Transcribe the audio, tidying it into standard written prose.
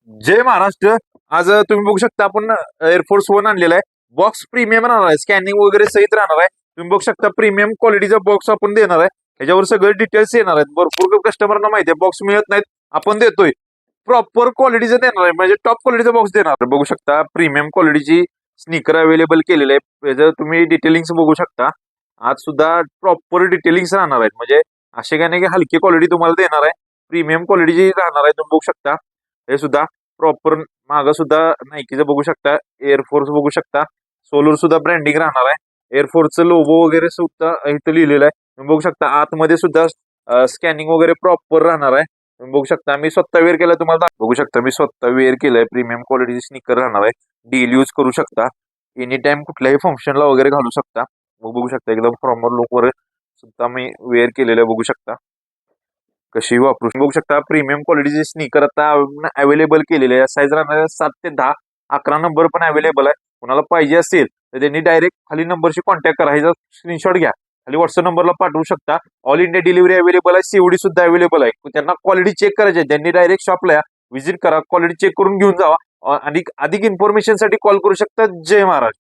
जय महाराष्ट्र. आज तुम्ही बघू शकता आपण एअरफोर्स वन आणलेला आहे. बॉक्स प्रीमियम राहणार आहे, स्कॅनिंग वगैरे सहित राहणार आहे. तुम्ही बघू शकता प्रीमियम क्वालिटीचा बॉक्स आपण देणार आहे. त्याच्यावर सगळे डिटेल्स येणार आहेत. भरपूर कस्टमरना माहिती आहे बॉक्स मिळत नाहीत, आपण देतोय. प्रॉपर क्वालिटीचं देणार आहे, म्हणजे टॉप क्वालिटीचा बॉक्स देणार आहे. बघू शकता प्रीमियम क्वालिटीची स्निकर अवेलेबल केलेले आहे. त्याचं तुम्ही डिटेलिंग्स बघू शकता. आज सुद्धा प्रॉपर डिटेलिंग्स राहणार आहेत, म्हणजे असे काय नाही की हलकी क्वालिटी तुम्हाला देणार आहे. प्रीमियम क्वालिटीची राहणार आहे. तुम्ही बघू शकता हे सुद्धा प्रॉपर. मागं सुद्धा नायकीचं बघू शकता, एअरफोर्स बघू शकता, सोलर सुद्धा ब्रँडिंग राहणार आहे. एअरफोर्सचं लोगो वगैरे सुद्धा इथं लिहिलेलं आहे. तुम्ही बघू शकता आतमध्ये सुद्धा स्कॅनिंग वगैरे प्रॉपर राहणार आहे. तुम्ही बघू शकता मी स्वतः वेअर केलं, तुम्हाला बघू शकता मी स्वतः वेअर केलंय. प्रीमियम क्वालिटीची स्निकर राहणार आहे. डेली यूज करू शकता, एनी टाइम कुठल्याही फंक्शनला वगैरे घालू शकता. मग बघू शकता एकदम फॉर्मल लुक वगैरे सुद्धा मी वेअर केलेलं बघू शकता. कशी वापरू बघू शकता. प्रीमियम क्वालिटीचे स्निकर आता अवेलेबल केलेले आहे. साईज राहणार 7 ते 10, 11 नंबर पण अवेलेबल आहे. कोणाला पाहिजे असेल तर त्यांनी डायरेक्ट खाली नंबरशी कॉन्टॅक्ट करा. ह्याचा स्क्रीनशॉट घ्या, खाली व्हॉट्सअप नंबरला पाठवू शकता. ऑल इंडिया डिलिव्हरी अवेलेबल आहे, सीओडी सुद्धा अवेलेबल आहे. त्यांना क्वालिटी चेक करायची आहे, त्यांनी डायरेक्ट शॉपला व्हिजिट करा, क्वालिटी चेक करून घेऊन जावा. आणि अधिक इन्फॉर्मेशनसाठी कॉल करू शकता. जय महाराज.